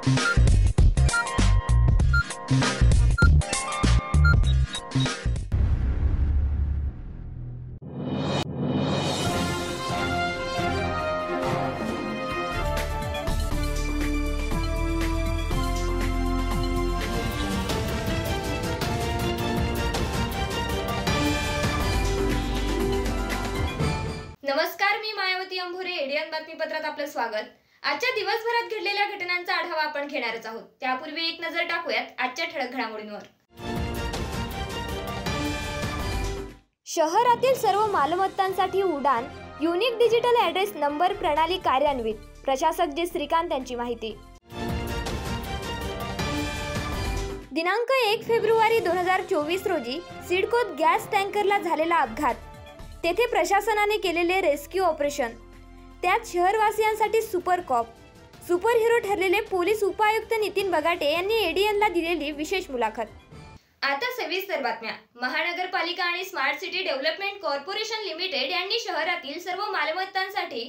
नमस्कार, मी मायावती अंभुरे. एडियन बातमीपत्रात आपलं स्वागत. आजच्या दिवसभरात घडलेल्या घटनांचा आढावा आपण घेणारच आहोत. त्यापूर्वी एक नजर टाकूयात आजच्या ठळक घडामोडींवर. शहरातील सर्व मालमत्तांसाठी उडान युनिक डिजिटल ॲड्रेस नंबर प्रणाली कार्यान्वित. प्रशासक जे श्रीकांत यांची माहिती. दिनांक 1 फेब्रुवारी 2024 रोजी सिडकोत गॅस टँकरला झालेला अपघात. तेथे प्रशासनाने केलेले रेस्क्यू ऑपरेशन. त्यात शहरवासियांसाठी सुपर कॉप, सुपर हिरो ठरलेले पोलीस उपायुक्त नितीन बगाटे यांनी एडीएनला दिलेली विशेष मुलाखत. आता सविस्तर बातम्या. महानगरपालिका आणि smart city development corporation limited यांनी शहरातील सर्व मालमत्तांसाठी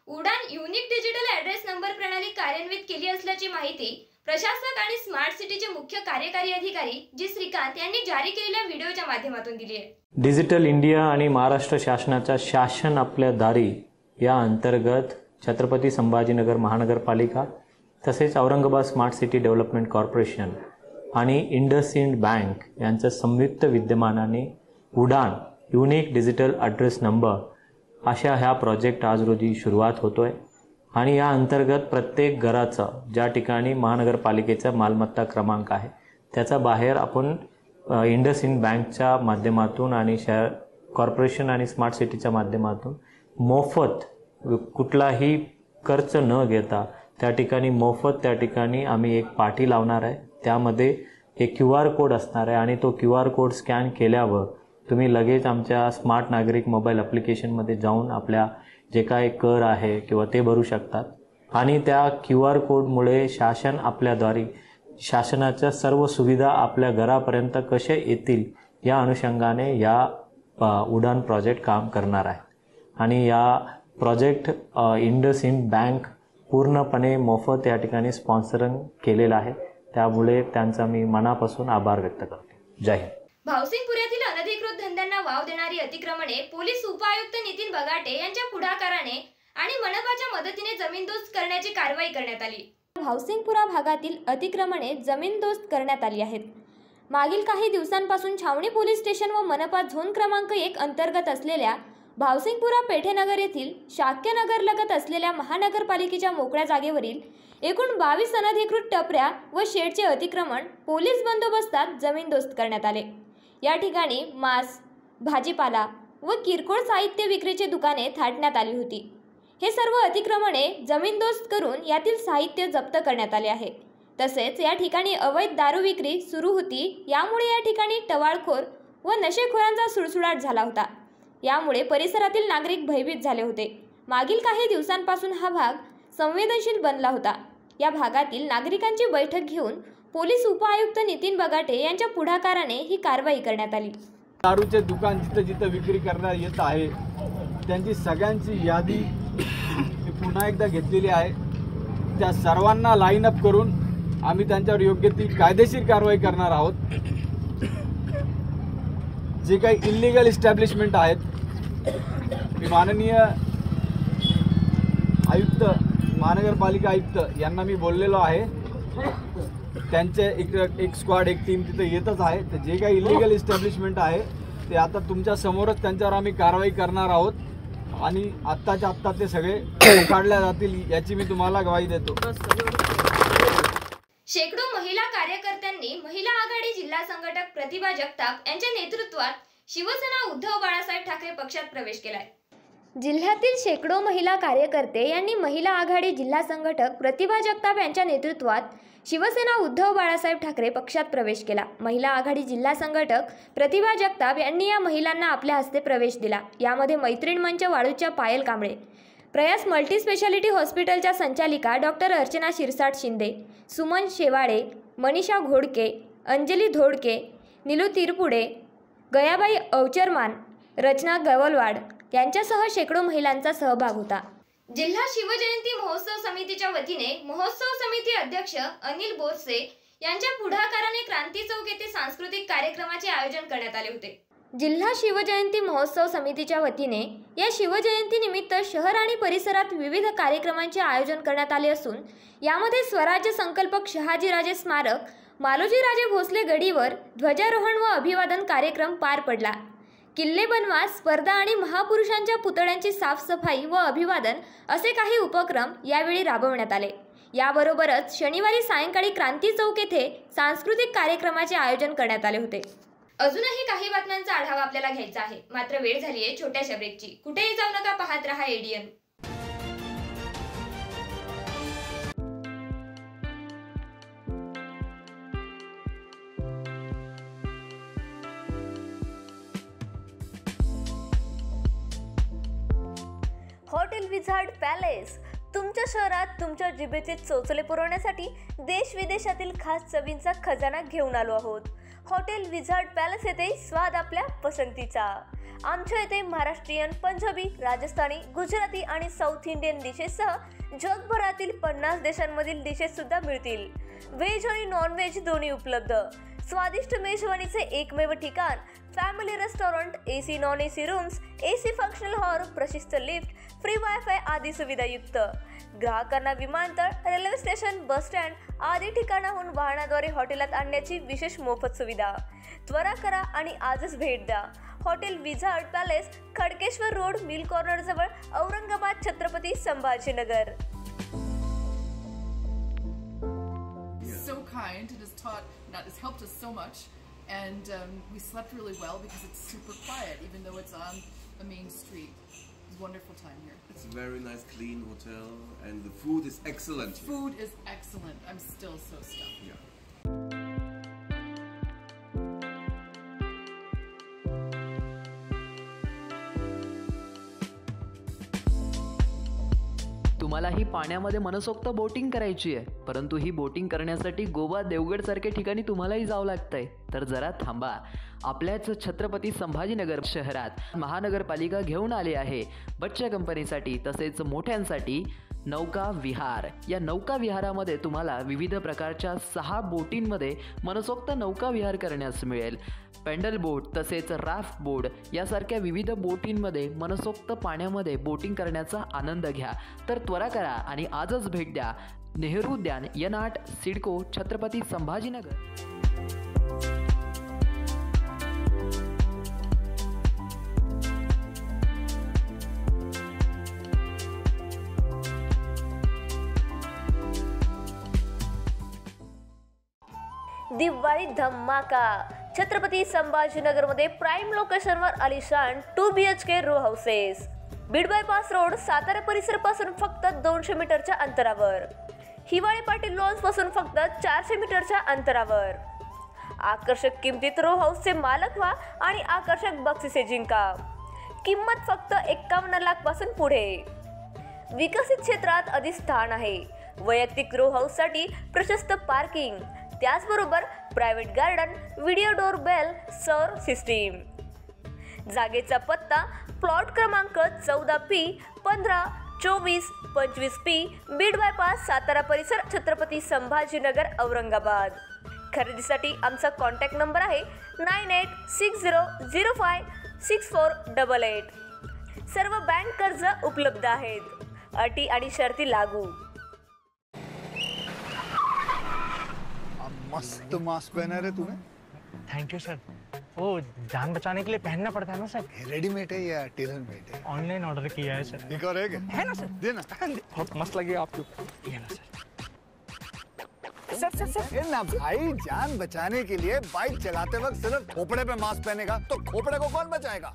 उडान युनिक डिजिटल ॲड्रेस नंबर प्रणाली कार्यान्वित केली असल्याची माहिती प्रशासक आणि स्मार्ट सिटीचे मुख्य कार्यकारी अधिकारी जी श्रीकांत यांनी जारी केलेल्या व्हिडिओच्या माध्यमातून दिली आहे. डिजिटल इंडिया आणि महाराष्ट्र शासनाच्या शासन आपल्या दारी या अंतर्गत छत्रपती संभाजीनगर महानगरपालिका तसेच Aurangabad smart city development corporation आणि इंडसइंड बँक यांच्या संयुक्त विद्यमानाने उडान युनिक डिजिटल ॲड्रेस नंबर अशा ह्या प्रोजेक्ट आज रोजी सुरुवात होतोय. आणि या अंतर्गत प्रत्येक घराचं ज्या ठिकाणी महानगरपालिकेचा मालमत्ता क्रमांक आहे त्याचा बाहेर आपण इंडसइंड बँकच्या माध्यमातून आणि शहर कॉर्पोरेशन आणि स्मार्ट सिटीच्या माध्यमातून मोफत कुठलाही खर्च न घेता त्या ठिकाणी आम्ही एक पाटी लावणार आहे. त्यामध्ये एक QR कोड असणार आहे आणि तो QR कोड स्कॅन केल्यावर तुम्ही लगेच आमच्या स्मार्ट नागरिक मोबाईल ॲप्लिकेशनमध्ये जाऊन आपल्या जे काय कर आहे किंवा ते भरू शकतात. आणि त्या QR कोडमुळे शासन आपल्याद्वारे शासनाच्या सर्व सुविधा आपल्या घरापर्यंत कशा येतील या अनुषंगाने या उडान प्रोजेक्ट काम करणार आहे. आणि या प्रोजेक्ट इंडसइंड बँक पूर्णपणे मोफत या ठिकाणी स्पॉन्सरिंग केलेलं आहे. त्यामुळे त्यांचा मी मनापासून आभार व्यक्त करतो. जय हिंद. भावसिंगपुऱ्यातील अनधिकृत धंद्यांना वाव देणारी अतिक्रमणे पोलीस उपायुक्त नितीन बगाटे यांच्या पुढाकाराने आणि मनपाच्या मदतीने जमीनदोस्त करण्याची कारवाई करण्यात आली. भावसिंगपुरा भागातील अतिक्रमणे जमीनदोस्त करण्यात आली आहेत. मागील काही दिवसांपासून छावणी पोलीस स्टेशन व मनपा झोन क्रमांक 1 अंतर्गत असलेल्या भावसिंगपुरा पेठेनगर येथील शाक्यनगर लगत असलेल्या महानगरपालिकेच्या मोकळ्या जागेवरील एकूण 22 अनधिकृत टपऱ्या व शेडचे अतिक्रमण पोलीस बंदोबस्तात जमीनदोस्त करण्यात आले. या ठिकाणी मांस, भाजीपाला व किरकोळ साहित्य विक्रीची दुकाने थाटण्यात आली होती. हे सर्व अतिक्रमणे जमीनदोस्त करून यातील साहित्य जप्त करण्यात आले आहे. तसेच या ठिकाणी अवैध दारू विक्री सुरू होती. यामुळे या ठिकाणी टवाळखोर व नशेखोरांचा सुळसुळाट झाला होता. यामुळे परिसरातील नागरिक भयभीत झाले होते. मागील काही दिवसांपासून हा भाग संवेदनशील बनला होता. या भागातील नागरिकांची बैठक घेऊन पोलीस उपायुक्त नितीन बगाटे यांच्या पुढाकाराने ही कारवाई करण्यात आली. दारूचे दुकान जिथं विक्री करण्यात येत आहे त्यांची सगळ्यांची यादी पुन्हा एकदा घेतलेली आहे. त्या सर्वांना लाईन अप करून आम्ही त्यांच्यावर योग्य ती कायदेशीर कारवाई करणार आहोत. जे काही इल्लीगल इस्टॅब्लिशमेंट आहेत माननीय आयुक्त महानगरपालिका आयुक्त यांना मी बोललेलो आहे. त्यांचे एक स्क्वॉड एक टीम तिथे येतच आहे. तर जे काही इल्लीगल इस्टॅब्लिशमेंट आहे ते आता तुमच्या समोरच त्यांच्यावर आम्ही कारवाई करणार आहोत आणि आत्ताच्या आत्ता ते सगळे काढल्या जातील याची मी तुम्हाला ग्वाही देतो. शेकडो महिला कार्यकर्त्यांनी महिला आघाडी जिल्हा संघटक प्रतिभा जगताप यांच्या नेतृत्वात शिवसेना उद्धव बाळासाहेब ठाकरे पक्षात प्रवेश केलाय. जिल्ह्यातील शेकडो महिला कार्यकर्ते यांनी महिला आघाडी जिल्हा संघटक प्रतिभा जगताप यांच्या नेतृत्वात शिवसेना उद्धव बाळासाहेब ठाकरे पक्षात प्रवेश केला. महिला आघाडी जिल्हा संघटक प्रतिभा जगताप यांनी या महिलांना आपल्या हस्ते प्रवेश दिला. यामध्ये मैत्रीण मंच वाळूच्या पायल कांबळे, प्रयास मल्टीस्पेशालिटी हॉस्पिटलच्या संचालिका डॉक्टर अर्चना शिरसाट शिंदे, सुमन शेवाळे, मनीषा घोडके, अंजली धोडके, नीलू तिरपुडे, गयाबाई अवचरमान, रचना गवलवाड यांच्यासह शेकडो महिलांचा सहभाग होता. जिल्हा शिवजयंती महोत्सव समितीच्या वतीने महोत्सव समिती अध्यक्ष अनिल बोरसे यांच्या पुढाकाराने क्रांती चौक येथे सांस्कृतिक कार्यक्रमाचे आयोजन करण्यात आले होते। जिल्हा शिवजयंती महोत्सव समितीच्या वतीने या शिवजयंती निमित्त शहर आणि परिसरात विविध कार्यक्रमांचे आयोजन करण्यात आले असून यामध्ये स्वराज्य संकल्पक शहाजीराजे स्मारक, मालोजीराजे भोसले गडीवर ध्वजारोहण व अभिवादन कार्यक्रम पार पडला। किल्ले बनवा स्पर्धा आणि महापुरुषांच्या पुतळ्यांची साफसफाई व अभिवादन असे काही उपक्रम यावेळी राबवण्यात आले। याबरोबरच शनिवारी सायंकाळी क्रांती चौक येथे सांस्कृतिक कार्यक्रमाचे आयोजन करण्यात आले होते। अजूनही काही बातम्यांचा आढावा आपल्याला घ्यायचा आहे, मात्र वेळ झाली आहे छोट्याशा ब्रेकची। कुठेही जाऊ नका, पाहत रहा एडीएन। हॉटेल विझार्ड पॅलेस तुमच्या शहरात तुमच्या जिभेचे चोचले पुरवण्यासाठी देश विदेशातील खास चवींचा खजाना घेऊन आलो आहोत। हॉटेल विझार्ड पॅलेस येथे स्वाद आपल्या पसंतीचा। आमच्या येथे महाराष्ट्रीयन, पंजाबी, राजस्थानी, गुजराती आणि साऊथ इंडियन डिशेससह जगभरातील 50 देशांमधील डिशेस सुद्धा मिळतील। व्हेज आणि नॉन व्हेज दोन्ही उपलब्ध। स्वादिष्ट मेजवानीचे एकमेव ठिकाण, family restaurant, AC non AC rooms, AC functional hall, प्रशस्त लिफ्ट, फ्री वायफाय आदी सुविधायुक्त। ग्राहकांना विमानतळ, रेल्वे स्टेशन, बस स्टँड आदी ठिकाणाहून वाहनाद्वारे हॉटेलात आणण्याची विशेष मोफत सुविधा। त्वरा करा आणि आजच भेट द्या। Hotel wizard palace, Khadkeshwar road, mill corner जवळ, Aurangabad, Chhatrapati Sambhajinagar. So kind and has helped us so much, and we slept really well because it's super quiet even though it's on the main street. It's a wonderful time here. It's a very nice clean hotel and the food is excellent here. Food is excellent. I'm still so stuffed. Yeah. तुम्हालाही पाण्यामध्ये मनसोक्त boating करायची आहे, परंतु ही boating करण्यासाठी गोवा, देवगड सारख्या ठिकाणी तुम्हालाही जावं लागतंय। तर जरा थांबा, आपल्याच छत्रपती संभाजीनगर शहरात महानगरपालिका घेऊन आली आहे बच्चा कंपनीसाठी तसेच मोठ्यांसाठी नौका विहार। या नौका विहारामध्ये तुम्हाला विविध प्रकारच्या 6 बोटींमध्ये मनसोक्त नौका विहार करण्यास मिळेल। पेंडल बोट तसेच राफ्ट बोट यासारख्या विविध बोटींमध्ये मनसोक्त पाण्यामध्ये बोटिंग करण्याचा आनंद घ्या। तर त्वरा करा आणि आजच भेट द्या नेहरू उद्यान, यनाट, सिडको, छत्रपती संभाजीनगर। दिवाळी धमाका छत्रपती संभाजीनगर मध्ये प्राइम लोकेशनवर आलिशान 2 BHK row houses. Beed bypass road, Satara परिसर पासून फक्त 200 मीटरच्या अंतरावर। हिवाळी पाटील लॉन्स पासून फक्त 400 मीटरच्या अंतरावर। आकर्षक किमतीत रो हाऊसचे मालक व्हा आणि आकर्षक बक्षिसे जिंका। किंमत फक्त 51 लाख पासून पुढे। विकसित क्षेत्रात अधिष्ठान आहे। वैयक्तिक रो हाऊस साठी प्रशस्त पार्किंग, त्याचबरोबर private garden, video door bell, सौर सिस्टीम। जागेचा पत्ता प्लॉट क्रमांक 14P 15 24 25P Beed bypass, Satara परिसर, छत्रपती संभाजीनगर, औरंगाबाद। खरेदीसाठी आमचा कॉन्टॅक्ट नंबर आहे 9860056488। सर्व बँक कर्ज उपलब्ध आहेत। अटी आणि शर्ती लागू। मस्त मास्क पहना रे तूने। Thank you sir. वो जान बचाने के लिए पहनना पड़ता है ना सर। रेडीमेड है या टेलर मेड है? ऑनलाइन ऑर्डर किया है सर। एक और है क्या? है ना सर। देना। बहुत मस्त लगे आपको। ये ना सर। सर ये ना भाई, जान बचाने के लिए बाइक चलाते वक्त सिर्फ खोपड़े पे मास्क पहनेगा तो खोपड़े को कौन बचाएगा?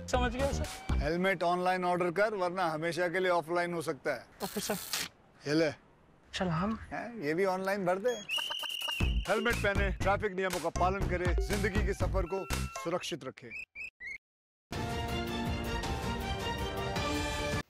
समझ गया सर। हेलमेट ऑनलाइन ऑर्डर कर, वरना हमेशा के लिए ऑफलाइन हो सकता है। Okay sir. ये ले। सलाम। ये भी ऑनलाइन भर दे। हेलमेट पहने, ट्रैफिक नियमों का पालन करे, जिंदगी के सफर को सुरक्षित रखे।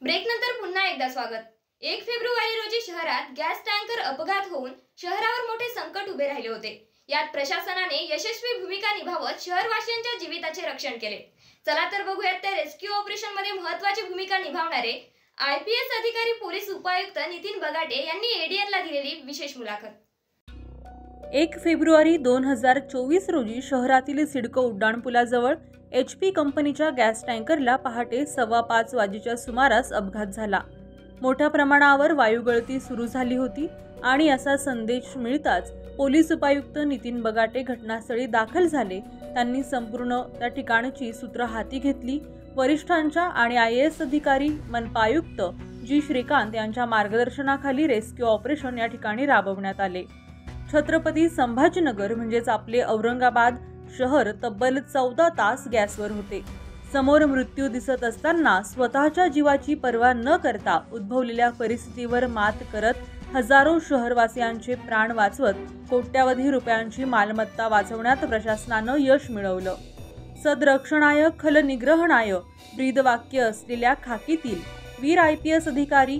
ब्रेक नंतर पुन्हा एकदा स्वागत। 1 फेब्रुवारी रोजी शहरात गॅस टँकर अपघात होऊन शहरावर मोठे संकट उभे राहिले होते. यात प्रशासनाने यशस्वी भूमिका निभावत शहरवासियांच्या जीविताचे रक्षण केले. चला तर बघूयात त्या रेस्क्यू ऑपरेशन मध्ये महत्त्वाची भूमिका निभावणारे IPS अधिकारी पोलीस उपायुक्त नितीन बगाटे यांनी ADN ला दिलेली विशेष मुलाखत. 1 फेब्रुवारी 2024 रोजी शहरातील सिडको उड्डाणपुलाजवळ HP कंपनीच्या गॅस टँकरला पहाटे 5:15 वाजेच्या सुमारास अपघात झाला. मोठ्या प्रमाणावर वायुगळती सुरू झाली होती आणि असा संदेश मिळताच पोलीस उपायुक्त नितीन बगाटे घटनास्थळी दाखल झाले. त्यांनी संपूर्ण त्या ठिकाणची सूत्र हाती घेतली. वरिष्ठांच्या आणि IAS अधिकारी मनपा आयुक्त G. श्रीकांत यांच्या मार्गदर्शनाखाली रेस्क्यू ऑपरेशन या ठिकाणी राबवण्यात आले. छत्रपती संभाजीनगर म्हणजेच आपले औरंगाबाद शहर तब्बल 14 तास गॅसवर होते. समोर मृत्यू दिसत असताना स्वतःच्या जीवाची पर्वा न करता उद्भवलेल्या परिस्थितीवर मात करत हजारो शहरवासियांचे प्राण वाचवत कोट्यावधी रुपयांची मालमत्ता वाचवण्यात प्रशासनानं यश मिळवलं. सदरक्षणाय खलनिग्रहणाय ब्रीदवाक्य असलेल्या खाकीतील वीर IPS अधिकारी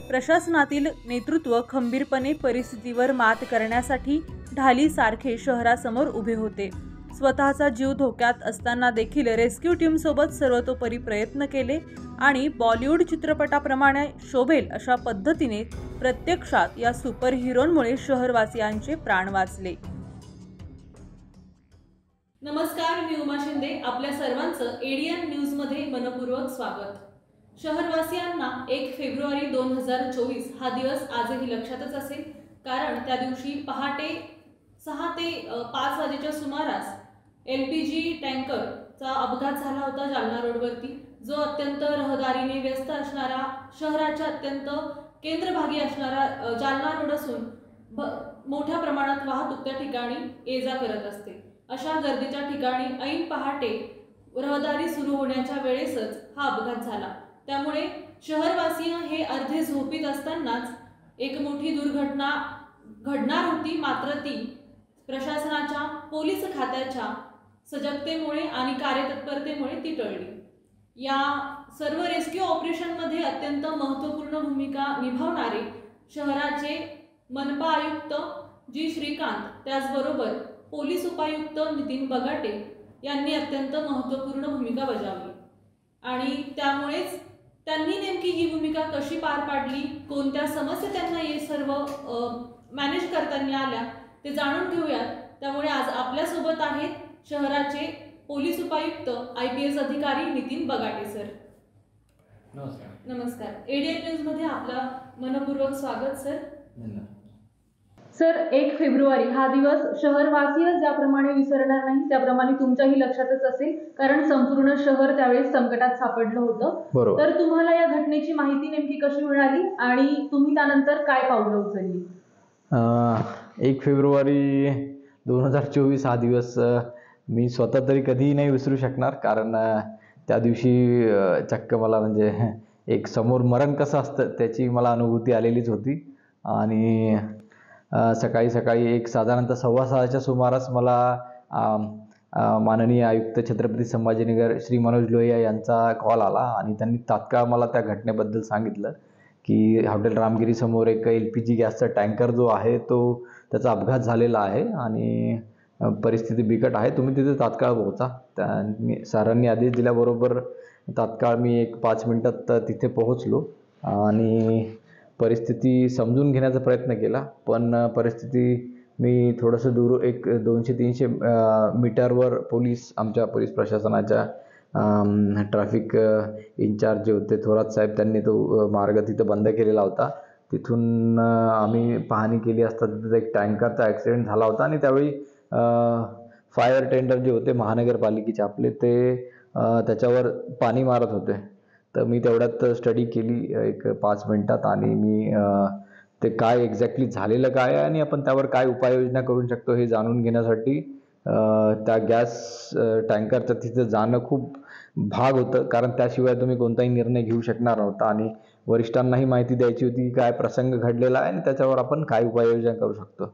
प्रशासनातील नेतृत्व खंबीरपणे परिस्थितीवर मात करण्यासाठी ढालीसारखे शहरासमोर उभे होते. स्वतःचा जीव धोक्यात असताना देखील रेस्क्यू टीम सोबत सर्वतोपरी प्रयत्न केले आणि बॉलिवूड चित्रपटाप्रमाणे शोभेल अशा पद्धतीने प्रत्यक्षात या सुपर हिरोंमुळे शहरवासियांचे प्राण वाचले. नमस्कार, मी उमा शिंदे. आपल्या सर्वांचं ADN न्यूजमध्ये मनपूर्वक स्वागत. शहरवासियांना 1 फेब्रुवारी 2024 हा दिवस आजही लक्षातच असेल, कारण त्या दिवशी पहाटे 6 ते 5 वाजेच्या सुमारास LPG टँकरचा अपघात झाला होता जालना रोडवरती, जो अत्यंत रहदारीने व्यस्त असणारा, शहराच्या अत्यंत केंद्रभागी असणारा जालना रोड असून मोठ्या प्रमाणात वाहतूक त्या ठिकाणी ये जा करत असते. अशा गर्दीच्या ठिकाणी ऐन पहाटे रहदारी सुरू होण्याच्या वेळेसच हा अपघात झाला. त्यामुळे शहरवासीय हे अर्धे झोपीत असतानाच एक मोठी दुर्घटना घडणार होती, मात्र ती प्रशासनाच्या पोलीस खात्याच्या सजगतेमुळे आणि कार्यतत्परतेमुळे ती टळली. या सर्व रेस्क्यू ऑपरेशनमध्ये अत्यंत महत्त्वपूर्ण भूमिका निभावणारे शहराचे मनपा आयुक्त G. श्रीकांत, त्याचबरोबर पोलीस उपायुक्त नितीन बगाटे यांनी अत्यंत महत्त्वपूर्ण भूमिका बजावली आणि त्यामुळेच त्यांनी नेमकी ही भूमिका कशी पार पाडली, कोणत्या समस्या त्यांना हे सर्व मॅनेज करताना आल्या ते जाणून घेऊयात. त्यामुळे आज आपल्यासोबत आहेत शहराचे पोलीस उपायुक्त IPS अधिकारी नितीन बगाटे सर. नमस्कार. नमस्कार. ADN न्यूजमध्ये आपला मनपूर्वक स्वागत सर. सर, 1 फेब्रुवारी हा दिवस शहरवासीय ज्याप्रमाणे विसरणार नाही त्याप्रमाणे तुमच्याही लक्षातच असेल, कारण संपूर्ण शहर त्यावेळेस संकटात सापडलं होतं. तर तुम्हाला या घटनेची माहिती नेमकी कशी मिळाली आणि तुम्ही त्यानंतर काय पावलं उचलली? 1 फेब्रुवारी 2024 हा दिवस मी स्वतः तरी कधीही नाही विसरू शकणार, कारण त्या दिवशी चक्क मला म्हणजे एक समोर मरण कसं असतं त्याची मला अनुभूती आलेलीच होती. आणि सकाळी एक साधारणतः 6:15च्या सुमारास मला माननीय आयुक्त छत्रपती संभाजीनगर श्री मनोज लोहिया यांचा कॉल आला आणि त्यांनी तात्काळ मला त्या घटनेबद्दल सांगितलं की हॉटेल रामगिरी समोर एक LPG गॅसचा टँकर जो आहे तो त्याचा अपघात झालेला आहे आणि परिस्थिती बिकट आहे, तुम्ही तिथे तात्काळ पोहोचा. त्यांनी सरांनी आदेश दिल्याबरोबर तात्काळ मी 5 मिनिटात तिथे पोहोचलो आणि परिस्थिती समजून घेण्याचा प्रयत्न केला. पण परिस्थिती मी थोडंसं दूर 200-300 मीटरवर आमच्या पोलीस प्रशासनाच्या ट्रॅफिक इन्चार्ज जे होते थोरात साहेब, त्यांनी तो मार्ग तिथं बंद केलेला होता. तिथून आम्ही पाहणी केली असता तिथं एक टँकरचा ॲक्सिडेंट झाला होता आणि त्यावेळी फायर टेंडर जे होते महानगरपालिकेचे आपले ते त्याच्यावर पाणी मारत होते. तर मी तेवढ्यात स्टडी केली 5 मिनिटात आणि मी ते काय एक्झॅक्टली झालेलं काय आहे आणि आपण त्यावर काय उपाययोजना करू शकतो हे जाणून घेण्यासाठी त्या गॅस टँकरचं तिथं जाणं खूप भाग होतं, कारण त्याशिवाय तुम्ही कोणताही निर्णय घेऊ शकणार नव्हता आणि वरिष्ठांनाही माहिती द्यायची होती की काय प्रसंग घडलेला आहे आणि त्याच्यावर आपण काय उपाययोजना करू शकतो.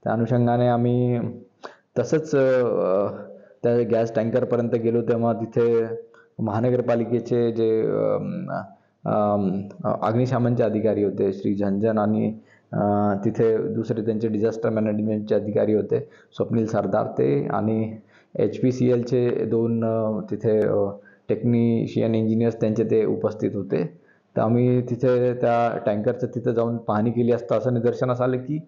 त्या अनुषंगाने आम्ही तसंच त्या गॅस टँकरपर्यंत गेलो. तेव्हा तिथे महानगरपालिकेचे जे अग्निशमनचे अधिकारी होते श्री झंझन, आणि तिथे दुसरे त्यांचे डिझास्टर मॅनेजमेंटचे अधिकारी होते स्वप्नील सरदार ते, आणि HPCLचे 2 तिथे टेक्निशियन इंजिनियर्स त्यांचे ते उपस्थित होते. तर आम्ही तिथे त्या टँकरचं तिथं जाऊन पाहणी केली असता असं निदर्शनास आलं की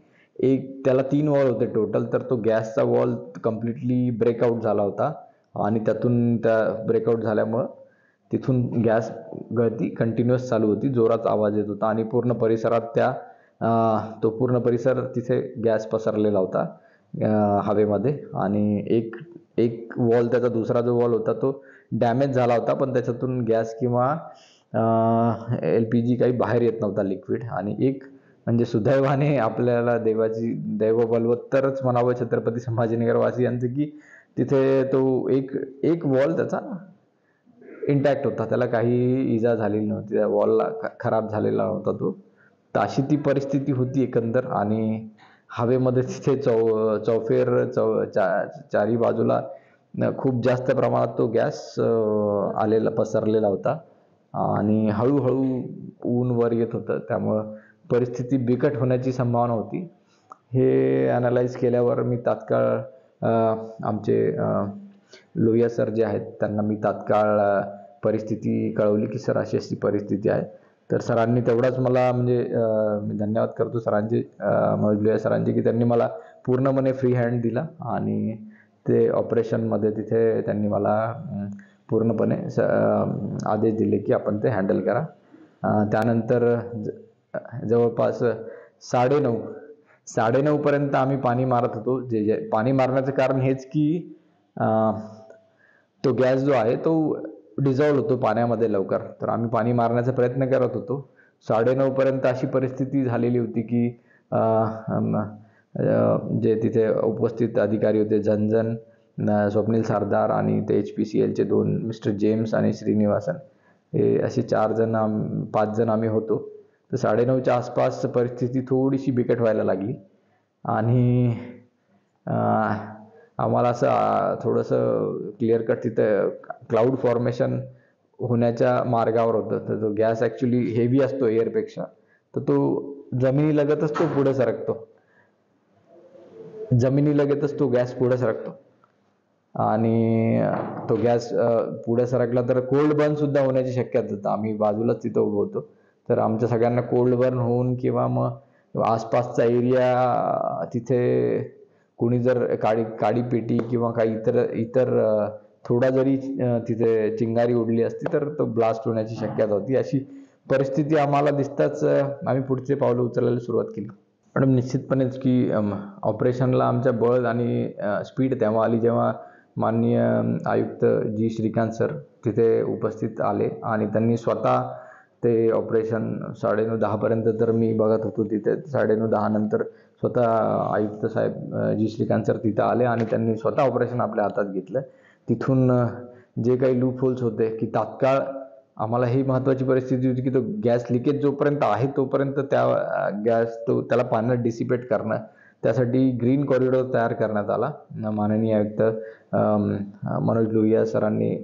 त्याला 3 वॉल होते टोटल, तर तो गॅसचा वॉल कम्प्लिटली ब्रेकआउट झाला होता आणि त्यातून त्या ब्रेकआउट झाल्यामुळं तिथून गॅस गळती कंटिन्युअस चालू होती, जोरात आवाज येत होता आणि पूर्ण परिसरात तो पूर्ण परिसर तिथे गॅस पसरलेला होता हवेमध्ये. आणि एक वॉल, त्याचा दुसरा जो वॉल होता तो डॅमेज झाला होता, पण त्याच्यातून गॅस किंवा LPG काही बाहेर येत नव्हता लिक्विड. आणि एक म्हणजे सुदैवाने आपल्याला देवाची दैव बलवत्तरच म्हणावं छत्रपती संभाजीनगर वासियांचं की तिथे तो एक वॉल त्याचा इंटॅक्ट होता, त्याला काही इजा झालेली नव्हती, त्या वॉलला खराब झालेला नव्हता तो. तर अशी ती परिस्थिती होती एकंदर. आणि हवेमध्ये तिथे चारी बाजूला खूप जास्त प्रमाणात तो गॅस पसरलेला होता आणि हळूहळू ऊन वर येत होतं, त्यामुळं परिस्थिती बिकट होण्याची संभावना होती. हे ॲनालाइज केल्यावर मी तात्काळ आमचे लोहिया सर जे आहेत त्यांना मी तात्काळ परिस्थिती कळवली की सर अशी अशी परिस्थिती आहे. तर सरांनी तेवढाच मला म्हणजे मी धन्यवाद करतो सरांचे, मनोज लोहिया सरांचे, की त्यांनी मला पूर्णपणे फ्री हँड दिला आणि ते ऑपरेशनमध्ये तिथे त्यांनी मला पूर्णपणे आदेश दिले की आपण ते हँडल करा. त्यानंतर जवळपास 9:30 पर्यंत आम्ही पाणी मारत होतो. जे पाणी मारण्याचं कारण हेच की तो गॅस जो आहे तो डिझॉल्व होतो पाण्यामध्ये लवकर, तर आम्ही पाणी मारण्याचा प्रयत्न करत होतो. 9:30 पर्यंत अशी परिस्थिती झालेली होती की जे तिथे उपस्थित अधिकारी होते झंझन, स्वप्नील सरदार आणि ते HPCLचे 2 मिस्टर जेम्स आणि श्रीनिवासन, हे असे 5 जण आम्ही होतो. तर 9:30च्या आसपास परिस्थिती थोडीशी बिकट व्हायला लागली आणि आम्हाला असं थोडंसं क्लिअर कट तिथं क्लाउड फॉर्मेशन होण्याच्या मार्गावर होतं. तर तो गॅस ॲक्च्युली हेवी असतो एअरपेक्षा, तर तो जमिनीलगतच तो पुढे सरकतो, जमिनीलगतच तो गॅस पुढे सरकतो आणि तो गॅस पुढे सरकला तर कोल्ड बर्न सुद्धा होण्याची शक्यता होतं. आम्ही बाजूलाच तिथं उभं होतो, तर आमच्या सगळ्यांना कोल्ड बर्न होऊन किंवा मग आसपासचा एरिया तिथे कोणी जर काडी पेटी किंवा काही इतर थोडा जरी तिथे चिंगारी उडली असती तर तो ब्लास्ट होण्याची शक्यता होती. अशी परिस्थिती आम्हाला दिसताच आम्ही पुढचे पावलं उचलायला सुरुवात केली. मॅडम निश्चितपणेच की ऑपरेशनला आमच्या बळ आणि स्पीड तेव्हा आली जेव्हा माननीय आयुक्त जी श्रीकांत सर तिथे उपस्थित आले आणि त्यांनी स्वतः ते ऑपरेशन 9:30-10 पर्यंत तर मी बघत होतो तिथे. 9:30-10 नंतर स्वतः आयुक्त साहेब जी श्रीकांत सर तिथं आले आणि त्यांनी स्वतः ऑपरेशन आपल्या हातात घेतलं. तिथून जे काही लूप होल्स होते की तात्काळ आम्हाला ही महत्त्वाची परिस्थिती होती की तो गॅस लिकेज जोपर्यंत आहे तोपर्यंत त्याला पाण्यात डिसिपेट करणं, त्यासाठी ग्रीन कॉरिडॉर तयार करण्यात आला. माननीय आयुक्त मनोज लोहिया सरांनी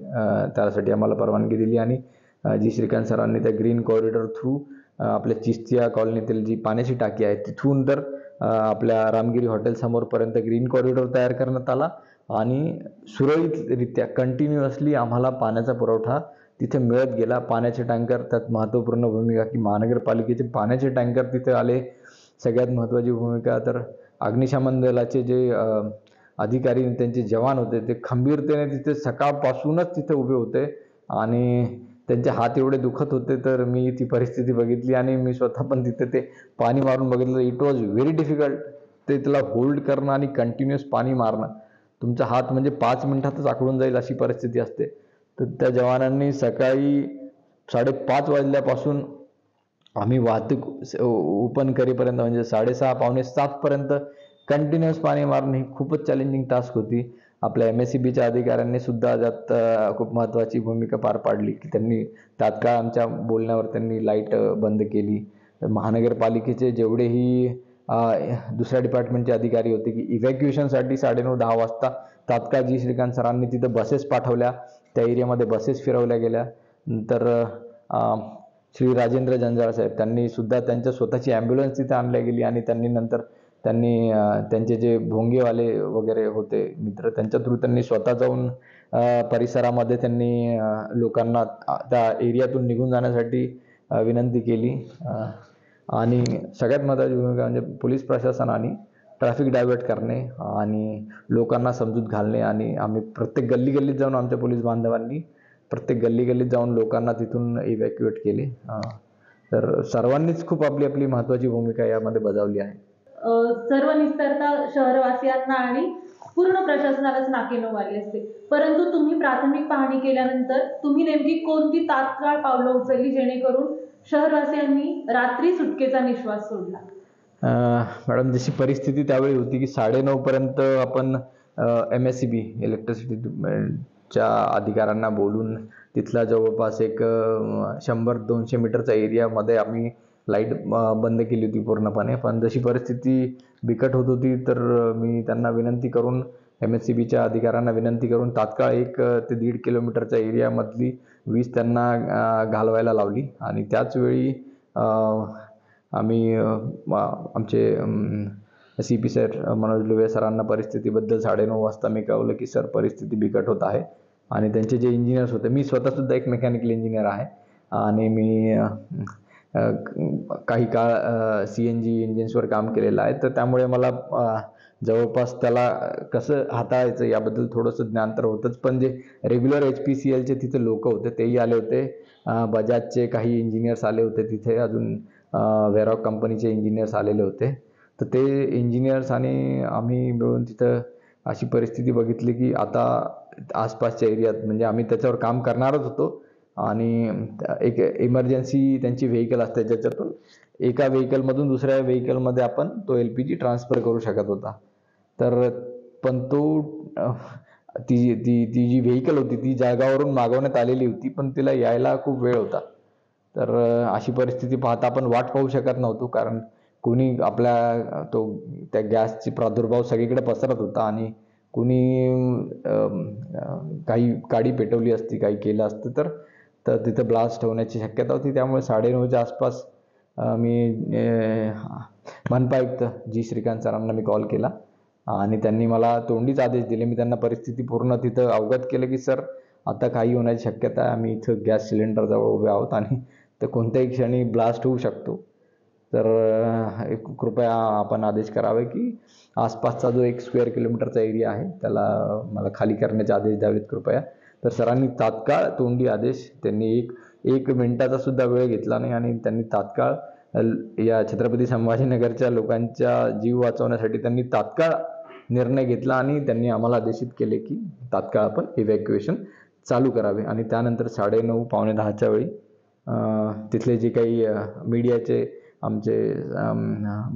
त्यासाठी आम्हाला परवानगी दिली आणि जी श्रीकांत सरांनी त्या ग्रीन कॉरिडॉर थ्रू आपल्या चिस्तिया कॉलनीतील जी पाण्याची टाकी आहे तिथून तर आपल्या रामगिरी हॉटेल समोरपर्यंत ग्रीन कॉरिडॉर तयार करण्यात आला आणि सुरळीतरित्या कंटिन्युअसली आम्हाला पाण्याचा पुरवठा तिथे मिळत गेला. पाण्याचे टँकर त्यात महत्त्वपूर्ण भूमिका की महानगरपालिकेचे पाण्याचे टँकर तिथे आले. सगळ्यात महत्त्वाची भूमिका तर अग्निशमन दलाचे जे अधिकारी त्यांचे जवान होते ते खंबीरतेने तिथे सकाळपासूनच तिथे उभे होते आणि त्यांचे हात एवढे दुखत होते. तर मी ती परिस्थिती बघितली आणि मी स्वतः पण तिथे ते पाणी मारून बघितलं. इट वॉज व्हेरी डिफिकल्ट ते त्याला होल्ड करणं आणि कंटिन्युअस पाणी मारणं. तुमचा हात म्हणजे 5 मिनिटातच आखडून जाईल अशी परिस्थिती असते. तर त्या जवानांनी सकाळी 5:30 वाजल्यापासून आम्ही वाहतूक ओपन करेपर्यंत म्हणजे 6:30 पावणे 7 पर्यंत कंटिन्युअस पाणी मारणं ही खूपच चॅलेंजिंग टास्क होती. आपल्या MSEBच्या अधिकाऱ्यांनी सुद्धा त्यात खूप महत्त्वाची भूमिका पार पाडली की त्यांनी तात्काळ आमच्या बोलण्यावर त्यांनी लाईट बंद केली. महानगरपालिकेचे जेवढेही दुसऱ्या डिपार्टमेंटचे अधिकारी होते की इव्हॅक्युएशनसाठी 9:30-10 वाजता तात्काळ जी श्रीकांत सरांनी तिथं बसेस पाठवल्या, त्या एरियामध्ये बसेस फिरवल्या गेल्या. नंतर श्री राजेंद्र जंजाळ साहेब, त्यांनी सुद्धा त्यांच्या स्वतःची ॲम्ब्युलन्स तिथे आणल्या गेली आणि त्यांनी त्यांचे जे भोंगेवाले वगैरे होते मित्र, त्यांच्या थ्रू त्यांनी स्वतः जाऊन परिसरामध्ये त्यांनी लोकांना त्या एरियातून निघून जाण्यासाठी विनंती केली. आणि सगळ्यात महत्त्वाची भूमिका म्हणजे पोलीस प्रशासनाने ट्रॅफिक डायव्हर्ट करणे आणि लोकांना समजूत घालणे. आणि आम्ही प्रत्येक गल्लीत जाऊन आमच्या पोलीस बांधवांनी प्रत्येक गल्लीत जाऊन लोकांना तिथून इव्हॅक्युएट केले. तर सर्वांनीच खूप आपली आपली महत्त्वाची भूमिका यामध्ये बजावली आहे. सर्व निस्तारता शहरवासियांना आणि पूर्ण प्रशासनालाच नाकेनऊ आली असते, परंतु तुम्ही प्राथमिक पाहणी केल्यानंतर तुम्ही नेमकी कोणती तात्काळ पावलं उचलली जेणेकरून शहरवासियांनी रात्री सुटकेचा निश्वास सोडला? मॅडम, जशी परिस्थिती त्यावेळी होती की 9:30 पर्यंत आपण MSEB इलेक्ट्रिसिटीच्या अधिकाऱ्यांना बोलून तिथला जवळपास एक 100-200 मीटरचा एरियामध्ये आम्ही लाईट बंद केली होती पूर्णपणे. पण जशी परिस्थिती बिकट होत होती तर मी त्यांना विनंती करून MSEBच्या अधिकाऱ्यांना विनंती करून तात्काळ 1 ते 1.5 किलोमीटरच्या एरियामधली वीज त्यांना घालवायला लावली. आणि त्याच वेळी आम्ही आमचे CP सर मनोज लुवे सरांना परिस्थितीबद्दल 9:30 वाजता मी कळवलं की सर परिस्थिती बिकट होत आहे. आणि त्यांचे जे इंजिनियर्स होते, मी स्वतःसुद्धा एक मेकॅनिकल इंजिनियर आहे आणि मी काही काळ CNG इंजिन्सवर काम केलेलं आहे, तर त्यामुळे मला जवळपास त्याला कसं हाताळायचं याबद्दल थोडंसं ज्ञान तर होतंच. पण जे रेग्युलर HPCLचे तिथे लोक होते तेही आले होते, बजाजचे काही इंजिनियर्स आले होते तिथे, अजून व्हेरॉक कंपनीचे इंजिनियर्स आलेले होते. तर ते इंजिनियर्स आणि आम्ही मिळून तिथं अशी परिस्थिती बघितली की आता आसपासच्या एरियात म्हणजे आम्ही त्याच्यावर काम करणारच होतो आणि एक इमर्जन्सी त्यांची व्हेकल असते ज्याच्यातून एका व्हेकलमधून दुसऱ्या व्हेकलमध्ये आपण तो LPG ट्रान्सफर करू शकत होता. तर पण ती जी व्हेकल होती ती जागावरून मागवण्यात आलेली होती, पण तिला यायला खूप वेळ होता. तर अशी परिस्थिती पाहता आपण वाट पाहू शकत नव्हतो, कारण कोणी त्या गॅसची प्रादुर्भाव सगळीकडे पसरत होता आणि कुणी काही गाडी पेटवली असती, काही केलं असतं तर तिथं ब्लास्ट होण्याची शक्यता होती. त्यामुळे 9:30च्या आसपास मी मनपा आयुक्त जी श्रीकांत सरांना मी कॉल केला आणि त्यांनी मला तोंडीच आदेश दिले. मी त्यांना परिस्थिती पूर्ण तिथं अवगत केलं की सर आता काही होण्याची शक्यता आहे, आम्ही इथं गॅस सिलेंडरजवळ उभे आहोत आणि ते कोणत्याही क्षणी ब्लास्ट होऊ शकतो. तर कृपया आपण आदेश करावे की आसपासचा जो 1 स्क्वेअर किलोमीटरचा एरिया आहे त्याला मला खाली करण्याचे आदेश द्यावेत कृपया. तर सरांनी तात्काळ तोंडी आदेश, त्यांनी एक मिनिटाचा सुद्धा वेळ घेतला नाही आणि त्यांनी तात्काळ या छत्रपती संभाजीनगरच्या लोकांचा जीव वाचवण्यासाठी त्यांनी तात्काळ निर्णय घेतला आणि त्यांनी आम्हाला आदेशित केले की तात्काळ आपण इव्हॅक्युएशन चालू करावे. आणि त्यानंतर 9:30 पावणे 10च्या वेळी तिथले जे काही मीडियाचे आमचे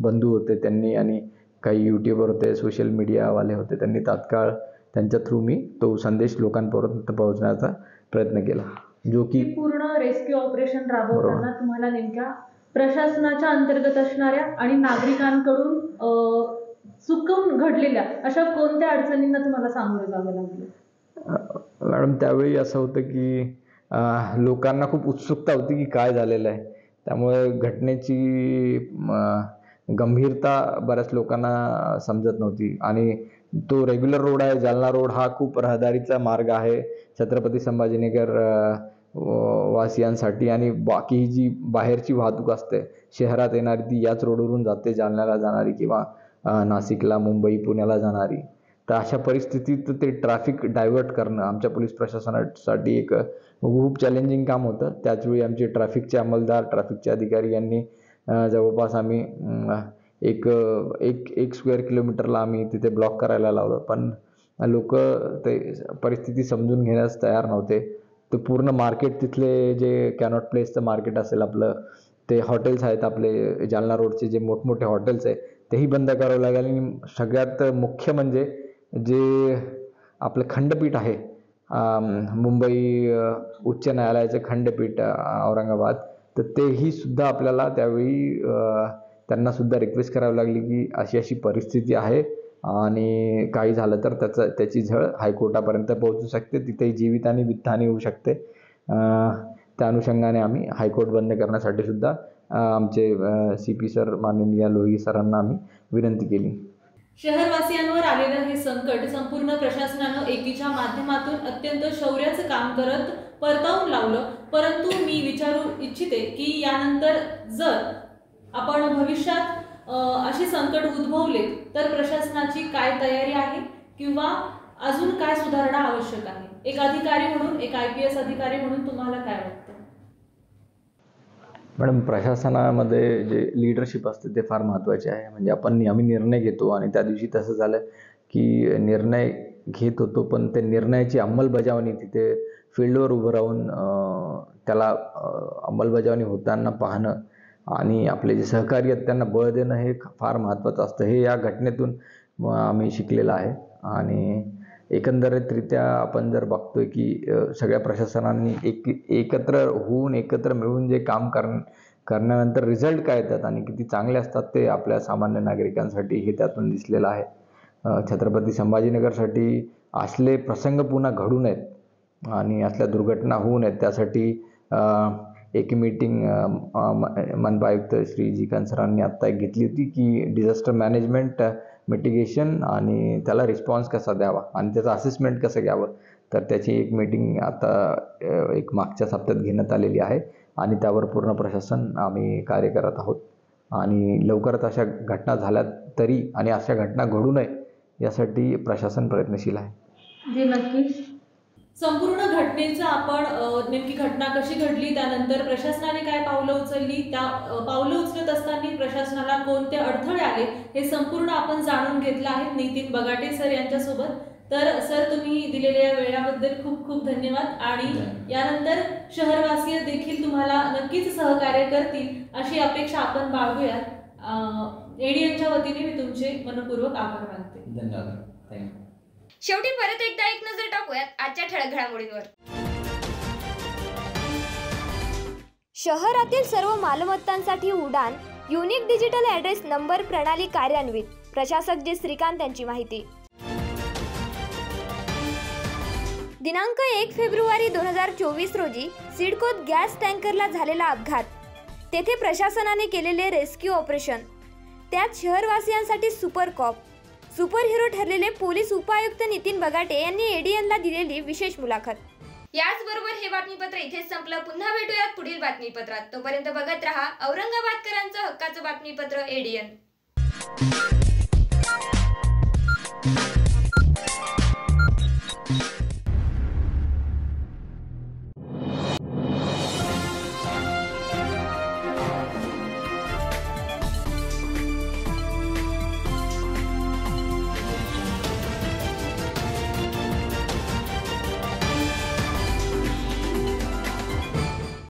बंधू होते त्यांनी आणि काही यूट्यूबर होते, सोशल मीडियावाले होते, त्यांनी तात्काळ त्यांच्या थ्रू मी तो संदेश लोकांपर्यंत पोहोचण्याचा प्रयत्न केला. जो की पूर्ण रेस्क्यू ऑपरेशन राबवताना तुम्हाला नेमक्या प्रशासनाच्या अंतर्गत असणाऱ्या आणि नागरिकांकडून चुकून घडलेल्या अशा कोणत्या अडचणींना तुम्हाला सामोरे जावं लागलं? मॅडम, त्यावेळी असं होतं की लोकांना खूप उत्सुकता होती की काय झालेलं आहे, त्यामुळे घटनेची गंभीरता बऱ्याच लोकांना समजत नव्हती. आणि तो रेग्युलर रोड आहे, जालना रोड हा खूप रहदारीचा मार्ग आहे छत्रपती संभाजीनगर वासियांसाठी, आणि बाकी जी बाहेरची वाहतूक असते शहरात येणारी ती याच रोडवरून जाते, जालन्याला जाणारी किंवा नाशिकला, मुंबई, पुण्याला जाणारी. तर अशा परिस्थितीत ते ट्रॅफिक डायव्हर्ट करणं आमच्या पोलीस प्रशासनासाठी एक खूप चॅलेंजिंग काम होतं. त्याचवेळी आमचे ट्रॅफिकचे अंमलदार, ट्रॅफिकचे अधिकारी यांनी जवळपास आम्ही एक स्क्वेअर किलोमीटरला आम्ही तिथे ब्लॉक करायला लावलं, पण लोक ते परिस्थिती समजून घेण्यास तयार नव्हते. तर पूर्ण मार्केट तिथले जे कॅनॉट प्लेसचं मार्केट असेल आपलं, ते हॉटेल्स आहेत आपले जालना रोडचे जे मोठमोठे हॉटेल्स आहे तेही बंद करावं लागेल. आणि सगळ्यात मुख्य म्हणजे जे आपलं खंडपीठ आहे, मुंबई उच्च न्यायालयाचं खंडपीठ औरंगाबाद, तर तेही सुद्धा आपल्याला त्यावेळी त्यांना सुद्धा रिक्वेस्ट करावी लागली की अशी अशी परिस्थिती आहे आणि काही झालं तर त्याची झळ हायकोर्टापर्यंत पोहोचू शकते, तिथेही जीवित आणि वित्तहानी होऊ शकते. त्या अनुषंगाने आम्ही हायकोर्ट बंद करण्यासाठी सुद्धा आमचे CP सर माननीय लोही सरांना आम्ही विनंती केली. शहरवासियांवर आलेलं हे संकट संपूर्ण प्रशासनानं एकीच्या माध्यमातून अत्यंत शौर्याचं काम करत परतावून लावलं. परंतु मी विचारू इच्छिते की यानंतर जर आपण भविष्यात असे संकट उद्भवले तर प्रशासनाची काय तयारी आहे किंवा अजून काय सुधारणा आवश्यक आहे? एक अधिकारी म्हणून, एक IPS अधिकारी म्हणून तुम्हाला काय वाटतं? मॅडम, प्रशासनामध्ये जे लीडरशिप असते ते फार महत्त्वाचे आहे. म्हणजे आम्ही निर्णय घेतो आणि त्या दिवशी तसं झालं की निर्णय घेत होतो, पण ते निर्णयाची अंमलबजावणी तिथे फील्डवर उभं राहून त्याला अंमलबजावणी होताना पाहणं आणि आपले जे सहकारी आहेत त्यांना बळ देणं हे फार महत्त्वाचं असतं. हे या घटनेतून आम्ही शिकलेलं आहे. आणि एकंदरीतरित्या आपण जर बघतोय की सगळ्या प्रशासनांनी एकत्र होऊन एकत्र मिळून जे काम करण्यानंतर रिझल्ट काय येतात आणि किती चांगले असतात ते आपल्या सामान्य नागरिकांसाठी हे त्यातून दिसलेलं आहे. छत्रपती संभाजीनगरसाठी असले प्रसंग पुन्हा घडू नयेत आणि असल्या दुर्घटना होऊ नयेत त्यासाठी एक मीटिंग मनपा आयुक्त श्री जी सरांनी आत्ता एक घेतली होती की डिझास्टर मॅनेजमेंट, मिटिगेशन आणि त्याला रिस्पॉन्स कसा द्यावा आणि त्याचं असेसमेंट कसं घ्यावं. तर त्याची एक मीटिंग आता एक मागच्या हप्त्यात घेण्यात आलेली आहे आणि त्यावर पूर्ण प्रशासन आम्ही कार्य करत आहोत. आणि लवकरच अशा घटना झाल्या तरी आणि अशा घटना घडू नये यासाठी प्रशासन प्रयत्नशील आहे. जे नक्कीच संपूर्ण घटनेचं आपण नेमकी घटना कशी घडली, त्यानंतर प्रशासनाने काय पावलं उचलली, त्या पावलं उचलत असताना प्रशासनाला कोणते अडथळे आले हे संपूर्ण आपण जाणून घेतलं आहे नितीन बगाटे सर यांच्यासोबत. तर सर, तुम्ही दिलेल्या वेळाबद्दल खूप खूप धन्यवाद. आणि यानंतर शहरवासीय देखील तुम्हाला नक्कीच सहकार्य करतील अशी अपेक्षा आपण बाळगूयात. ADNच्या वतीने मी तुमचे मनपूर्वक आभार मानते. धन्यवाद. थँक्यू. शेवटी परत एकदा एक नजर टाकूयात आजच्या ठळक घडामोडींवर. शहरातील सर्व मालमत्तांसाठी उडान युनिक डिजिटल ॲड्रेस नंबर प्रणाली कार्यान्वित. प्रशासक जे श्रीकांत यांची माहिती. दिनांक 1 फेब्रुवारी 2024 रोजी सिडकोत गॅस टँकरला झालेला अपघात. तेथे प्रशासनाने केलेले रेस्क्यू ऑपरेशन, त्यात शहरवासियांसाठी सुपर कॉप, सुपर हिरो ठरलेले पोलीस उपायुक्त नितीन बगाटे यांनी ADNला दिलेली विशेष मुलाखत. याचबरोबर हे बातमीपत्र इथेच संपलं. पुन्हा भेटूयात पुढील बातमीपत्रात. तोपर्यंत बघत रहा औरंगाबादकरांचं हक्काचं बातमीपत्र ADN.